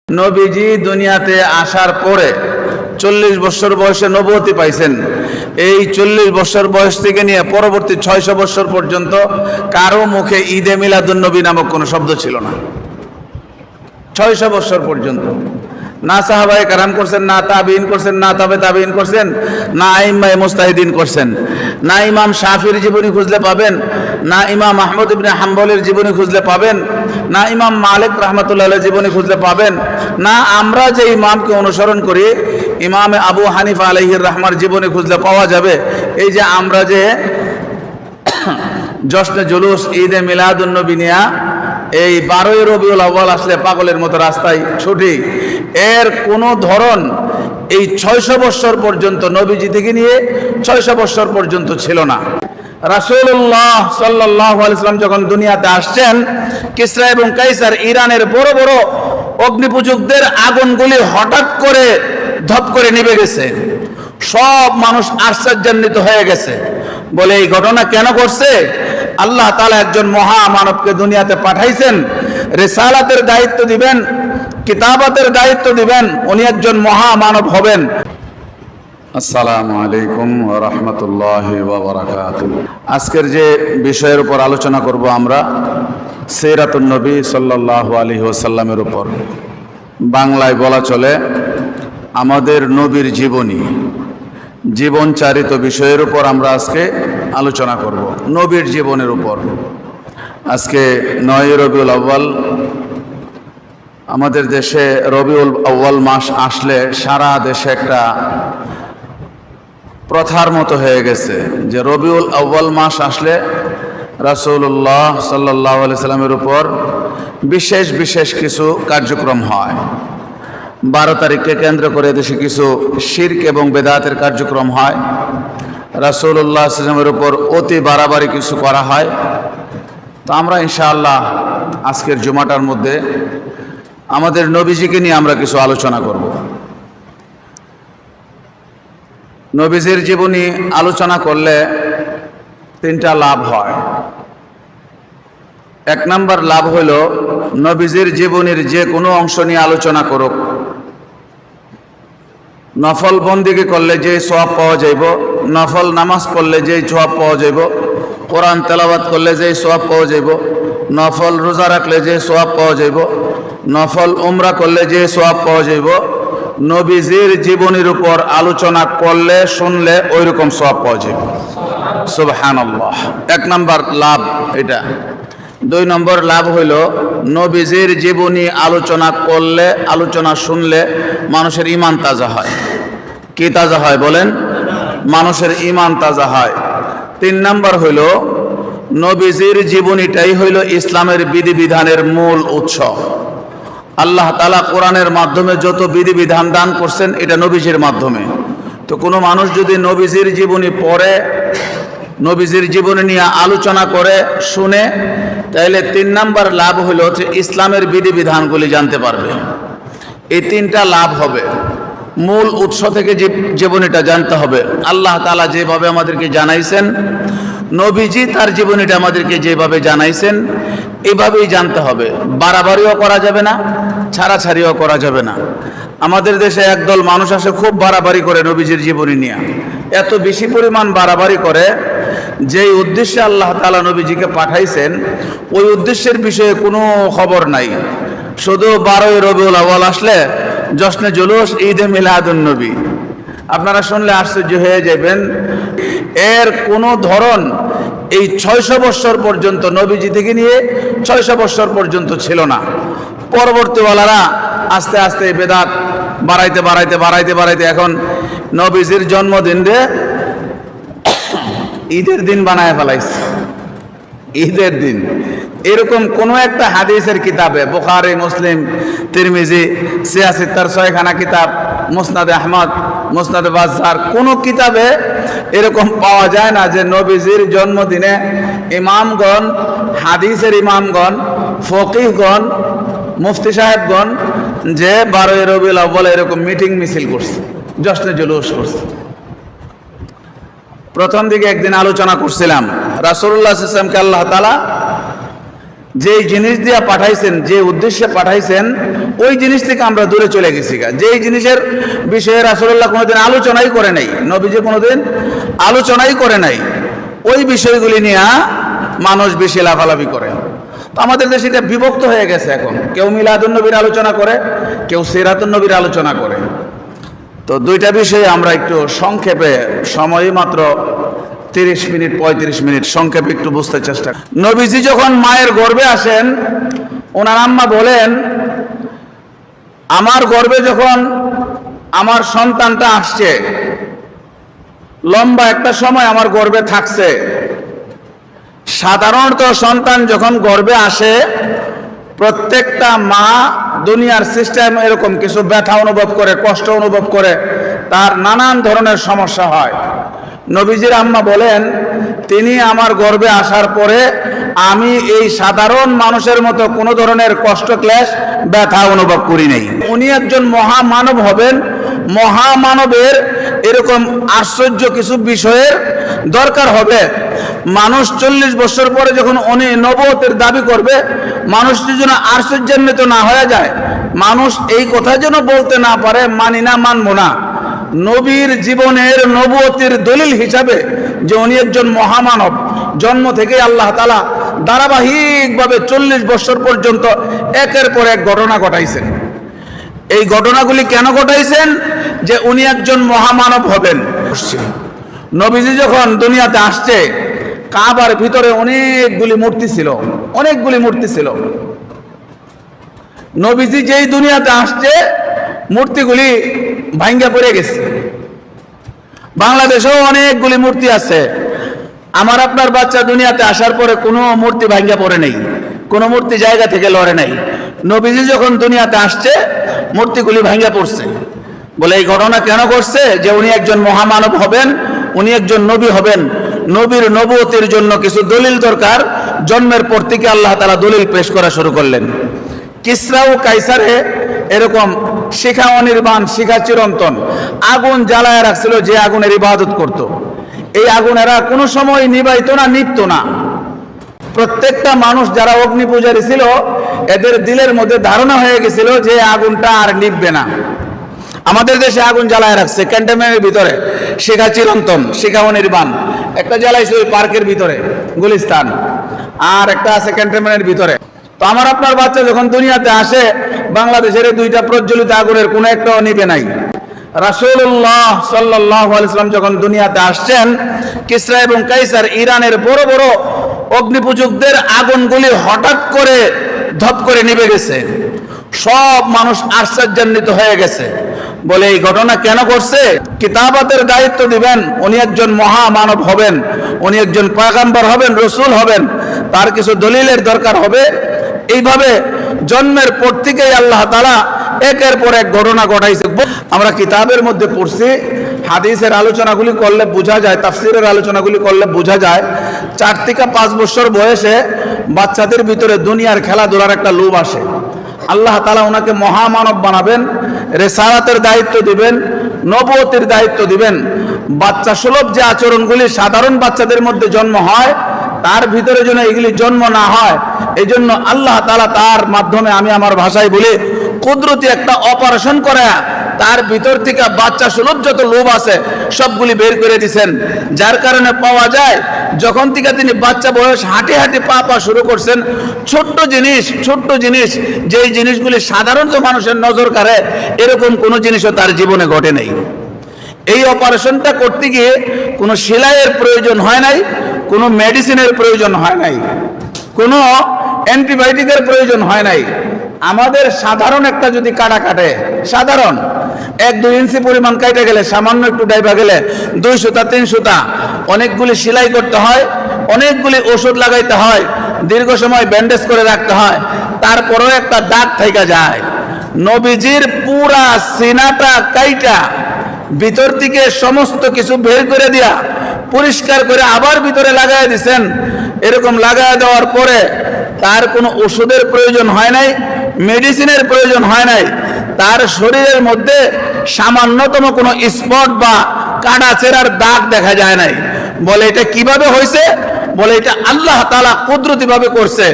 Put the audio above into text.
নবীজি দুনিয়াতে আসার পরে 40 বছর বয়সে নবুয়তি পাইছেন। এই 40 বছর বয়স থেকে নিয়ে পরবর্তী 600 বছর পর্যন্ত কারো মুখে ঈদে মিলাদুন্নবী নামক কোনো শব্দ ছিল না। 600 বছর পর্যন্ত না সাহাবায়ে কেরাম করছেন, না তাবিঈন করছেন, না তাবে তাবিঈন করছেন, না আইম্মায়ে মুজতাহিদিন করছেন, না ইমাম শাফির জীবনী খুঁজলে পাবেন, না ইমাম আহমদ ইবনে হাম্বলের জীবনী খুঁজলে পাবেন, না ইমাম মালিক রাহমাতুল্লাহ আলাইহির জীবনী খুঁজলে পাবেন, না আমরা যে ইমামকে অনুসরণ করি ইমাম আবু হানিফা আলাইহির রাহমার জীবনী খুঁজলে পাওয়া যাবে। এই যে আমরা যে জশ্নে জুলুস ঈদে মিলাদুন্নবী নিয়া এই 12ই রবিউল আউয়াল আসলে পাগলের মতো রাস্তায় ছুটি, এর কোনো ধরন এই 600 বছর পর্যন্ত নবীজি থেকে নিয়ে 600 বছর পর্যন্ত ছিল না। রাসূলুল্লাহ সাল্লাল্লাহু আলাইহি ওয়াসাল্লাম যখন দুনিয়াতে আসছেন, কিসরা এবং কাইসার ইরানের বড় বড় অগ্নিপূজকদের আগুনগুলি হঠাৎ করে ধপ করে নিভে গেছে। সব মানুষ আশ্চর্যান্বিত হয়ে গেছে, বলে এই ঘটনা কেন ঘটছে? আল্লাহ তাআলা একজন মহামানবকে দুনিয়াতে পাঠাইছেন, রিসালাতের দায়িত্ব দিবেন, কিতাবাতের দায়িত্ব দিবেন, উনি একজন মহামানব হবেন। আসসালামু আলাইকুম ওয়া রাহমাতুল্লাহি ওয়া বারাকাতুহু। আজকের যে বিষয়ের উপর আলোচনা করব আমরা সিরাতুন নবী সাল্লাল্লাহু আলাইহি ওয়াসাল্লামের উপর, বাংলায় বলা চলে আমাদের নবীর জীবনী, জীবনচারিত বিষয়ের উপর আমরা আজকে আলোচনা করব, নবীর জীবনের উপর। আজকে 9 রবিউল আউয়াল। আমাদের দেশে রবিউল আউয়াল মাস আসলে সারা দেশে একটা প্রথার মতো হয়ে গেছে যে রবিউল আউয়াল মাস আসলে রাসূলুল্লাহ সাল্লাল্লাহু আলাইহি সাল্লামের উপর বিশেষ বিশেষ কিছু কার্যক্রম হয়। 12 তারিখকে কেন্দ্র করে দেশে কিছু শিরক এবং বেদাতের কার্যক্রম হয়। রাসূলুল্লাহ সাল্লাল্লাহু আলাইহি সাল্লামের উপর অতি বাড়াবাড়ি কিছু করা হয়। তো আমরা ইনশাআল্লাহ আজকের জুমাটার মধ্যে আমাদের নবীজিকে নিয়ে আমরা কিছু আলোচনা করব। নবীজির জীবনী আলোচনা করলে 3টা লাভ হয়। 1 নম্বর লাভ হইল নবীজির জীবনীর যে কোনো অংশ নিয়ে আলোচনা করুক, নফল বন্দিগি করলে যে সওয়াব পাওয়া যাইব, নফল নামাজ পড়লে যে সওয়াব পাওয়া যাইব, কোরআন তেলাওয়াত করলে যে সওয়াব পাওয়া যাইব, নফল রোজা রাখলে যে সওয়াব পাওয়া যাইব, নফল উমরা করলে যে সওয়াব পাওয়া যাইব, নবীজির জীবনীর উপর আলোচনা করলে শুনলে ওই রকম সওয়াব পাওয়া যাইব। সুবহানাল্লাহ। 1 নম্বর লাভ এটা। 2 নম্বর লাভ হইল নবীজির জীবনী আলোচনা করলে, আলোচনা শুনলে মানুষের ঈমান তাজা হয়। কি তাজা হয় বলেন? মানুষের ঈমান তাজা হয়। 3 নম্বর হইল নবীজির জীবনীটাই হইল ইসলামের বিধিবিধানের মূল উৎস। আল্লাহ তাআলা কোরআনের মাধ্যমে যত বিধিবিধান দান করছেন এটা নবীজির মাধ্যমে। তো কোনো মানুষ যদি নবীজির জীবনী পড়ে, নবীজির জীবনী নিয়ে আলোচনা করে, শুনে, তাইলে 3 নম্বর লাভ হলো যে ইসলামের বিধিবিধানগুলি জানতে পারবে। এই 3টা লাভ হবে। মূল উৎস থেকে জীবনীটা জানতে হবে। আল্লাহ তাআলা যেভাবে আমাদেরকে জানাইছেন, নবীজি তার জীবনীটা আমাদেরকে যেভাবে জানাইছেন এভাবেই জানতে হবে। বাড়াবাড়িও করা যাবে না, ছাড়াছাড়িও করা যাবে না। আমাদের দেশে একদল মানুষ আসে খুব বাড়াবাড়ি করে নবীজির জীবনী নিয়ে, এত বেশি পরিমাণ বাড়াবাড়ি করে যেই উদ্দেশ্যে আল্লাহ তাআলা নবীজিকে পাঠাইছেন ওই উদ্দেশ্যের বিষয়ে কোনো খবর নাই। শুধু 12ই রবিউল আউয়াল আসলে জশ্নে জুলুস ঈদে মিলাদুন্নবী, আপনারা শুনলে আশ্চর্য হয়ে যাবেন। এর কোনো ধরন এই 600 বছর পর্যন্ত নবীজি থেকে নিয়ে 600 বছর পর্যন্ত ছিল না। পরবর্তীওয়ালারা আস্তে আস্তে বেদাত বাড়াইতে বাড়াইতে বাড়াইতে বাড়াইতে এখন নবীজির জন্মদিন রে ঈদের দিন বানায় ফেলাইছে। ঈদের দিন এরকম কোন একটা হাদিসের কিতাবে, বুখারী, মুসলিম, তিরমিজি, সিয়াসিত্তার 6খানা কিতাব, মুসনাদে আহমদ, মুসনাদে বাজ্জার, কোন কিতাবে এরকম পাওয়া যায় না যে নবীজির জন্মদিনে ইমামগণ, হাদিসের ইমামগণ, ফকিহগণ, মুফতি সাহেবগণ যে 12ই রবিউল আউয়াল এরকম মিটিং মিছিল করছে, জশ্নে জুলুস করছে। প্রথম দিকে একদিন আলোচনা করছিলাম রাসূলুল্লাহ সাল্লাল্লাহু আলাইহি ওয়াসাল্লামকে আল্লাহ তাআলা যেই জিনিস দিয়ে পাঠাইছেন, যে উদ্দেশ্যে পাঠাইছেন, ওই জিনিস থেকে আমরা দূরে চলে গেছি। যেই জিনিসের বিষয়ে রাসূলুল্লাহ কোনোদিন আলোচনাই করে নাই, নবীজি কোনোদিন আলোচনাই করে নাই, ওই বিষয়গুলি নিয়ে মানুষ বেশি লাফালাফি করে। তো আমাদের দেশে এটা বিভক্ত হয়ে গেছে। এখন কেউ মিলাদুন নবীর আলোচনা করে, কেউ সিরাতুন নবীর আলোচনা করে। তো দুইটা বিষয়ে আমরা একটু সংক্ষেপে, সময় মাত্র 30 মিনিট 35 মিনিট, সংক্ষেপে একটু বুঝতে চেষ্টা। নবীজি যখন মায়ের গর্ভে আসেন, ওনার আম্মা বলেন, আমার গর্ভে যখন আমার সন্তানটা আসছে, লম্বা একটা সময় আমার গর্ভে থাকছে। সাধারণত সন্তান যখন গর্ভে আসে, প্রত্যেকটা মা, দুনিয়ার সিস্টেম এরকম, কিছু ব্যথা অনুভব করে, কষ্ট অনুভব করে, তার নানান ধরনের সমস্যা হয়। নবীজির আম্মা বলেন, তিনি আমার গর্ভে আসার পরে আমি এই সাধারণ মানুষের মতো কোনো ধরনের কষ্ট, ক্লেশ, ব্যথা অনুভব করি নাই। উনি একজন মহামানব হবেন। মহামানবের এরকম আশ্চর্য কিছু বিষয়ের দরকার হবে। মানুষ 40 বছর পরে যখন উনি নবুয়তের দাবি করবে, মানুষটি যেন আশ্চর্যান্বিত না হয়ে যায়, মানুষ এই কথা যেন বলতে না পারে, মানি না, মানবো না। নবীর জীবনের নবুয়তের দলিল হিসাবে যে উনি একজন মহামানব, জন্ম থেকে আল্লাহ তাআলা ধারাবাহিকভাবে 40 বছর পর্যন্ত একের পর এক ঘটনা ঘটাইছেন। এই ঘটনাগুলি কেন ঘটাইছেন? যে উনি একজন মহামানব হবেন। নবীজি যখন দুনিয়াতে আসছে, কাবার ভিতরে অনেকগুলি মূর্তি ছিল, অনেকগুলি মূর্তি ছিল। নবীজি যেই দুনিয়াতে আসছে, মূর্তিগুলি ভাঙ্গা পড়ে গেছে। বাংলাদেশেও অনেকগুলি মূর্তি আছে। আমার আপনার বাচ্চা দুনিয়াতে আসার পরে কোনো মূর্তি ভাঙ্গা পড়ে নেই, কোনো মূর্তি জায়গা থেকে লড়ে নাই। নবীজি যখন দুনিয়াতে আসছে, মূর্তিগুলি ভাঙ্গা পড়ছে। বলে এই ঘটনা কেন ঘটছে? যে উনি একজন মহামানব হবেন, উনি একজন নবী হবেন। নবীর নবুয়তের জন্য কিছু দলিল দরকার। জন্মের পর থেকে আল্লাহ তাআলা দলিল পেশ করা শুরু করলেন। কিসরা ও কাইসারে এরকম শিখা অনির্বাণ, শিখা চিরন্তন আগুন জ্বালায় রাখছিল, যে আগুনের ইবাদত করত। এই আগুন এরা কোনো সময় নিবাইতো না, নিভতো না। প্রত্যেকটা মানুষ যারা অগ্নি পূজারী ছিল, এদের দিলের মধ্যে ধারণা হয়ে গেছিল যে আগুনটা আর নিভবে না। আমাদের দেশে আগুন জ্বালায় রাখছে ক্যান্টনমেন্টের ভিতরে, শিখা চিরন্তন, শিখা অনির্বাণ। একটা জ্বালাইছে ওই পার্কের ভিতরে, গুলিস্তান, আর একটা আছে ক্যান্টনমেন্টের ভিতরে। তো আমার আপনার বাচ্চা যখন দুনিয়াতে আসে, বাংলাদেশের এই দুইটা প্রজ্বলিত আগুনের কোনো একটাও নিবে নাই। রাসূলুল্লাহ সাল্লাল্লাহু আলাইহি ওয়াসাল্লাম যখন দুনিয়াতে আসছেন, কিসরা এবং কাইসার, ইরানের বড় বড় অগ্নিপূজকদের আগুনগুলি হঠাৎ করে ধপ করে নিভে গেছে। সব মানুষ আশ্চর্যান্বিত হয়ে গেছে। বলে এই ঘটনা কেন ঘটছে? কিতাবাতের দায়িত্ব দিবেন, উনি একজন মহামানব হবেন, উনি একজন পয়গম্বর হবেন, রসুল হবেন, তার কিছু দলিলের দরকার হবে। এইভাবে জন্মের পর থেকেই আল্লাহ তাআলা একের পর এক ঘটনা ঘটাইছে। আমরা কিতাবের মধ্যে পড়ছি, হাদিসের আলোচনাগুলি করলে বোঝা যায়, তাফসীরের আলোচনাগুলি করলে বোঝা যায়, 4 থেকে 5 বছর বয়সে বাচ্চাদের ভিতরে দুনিয়ার খেলাধুলার একটা লোভ আসে। আল্লাহ তাআলা ওনাকে মহামানব বানাবেন, রিসালাতের দায়িত্ব দিবেন, নবুয়তের দায়িত্ব দিবেন। বাচ্চা সুলভ যে আচরণগুলি সাধারণ বাচ্চাদের মধ্যে জন্ম হয়, তার ভিতরে যেন এগুলি জন্ম না হয়, এই জন্য আল্লাহ তাআলা তার মাধ্যমে, আমি আমার ভাষায় বলি, কুদরতি একটা অপারেশন করে তার ভিতর থেকে বাচ্চা সুলভ যত লোভ আছে সবগুলি বের করে দিয়েছেন। যার কারণে পাওয়া যায়, যখন থেকে তিনি বাচ্চা বয়স, হাঁটি হাঁটি পা শুরু করছেন, ছোট্ট জিনিস, যেই জিনিসগুলি সাধারণত মানুষের নজর কাড়ে, এরকম কোনো জিনিসও তার জীবনে ঘটে নাই। এই অপারেশনটা করতে গিয়ে কোনো সেলাইয়ের প্রয়োজন হয় নাই, কোনো মেডিসিনের প্রয়োজন হয় নাই, কোনো অ্যান্টিবায়োটিকের প্রয়োজন হয় নাই। আমাদের সাধারণ একটা যদি কাটা কাটে, সাধারণ 1-2 ইঞ্চি পরিমাণ কাটা গেলে, সামান্য একটু ডাইবা গেলে 2 সুতা 3 সুতা, অনেকগুলি সেলাই করতে হয়, অনেকগুলি ওষুধ লাগাইতে হয়, দীর্ঘ সময় ব্যান্ডেজ করে রাখতে হয়, তারপরেও একটা দাগ থেকে যায়। নবীজির পুরা সিনাটা কাইটা ভিতর থেকে সমস্ত কিছু বের করে দিয়া পরিষ্কার করে আবার ভিতরে লাগাই দিয়েছেন। এরকম লাগাই দেওয়ার পরে তার কোনো ওষুধের প্রয়োজন হয় নাই, মেডিসিনের প্রয়োজন হয় নাই। তার শরীরের মধ্যে সামান্যতম কোনো স্পট বা কাটা চেরার দাগ দেখা যায় নাই। বলে এটা কিভাবে হয়েছে? বলে এটা আল্লাহ তাআলা কুদরতি ভাবে করছে।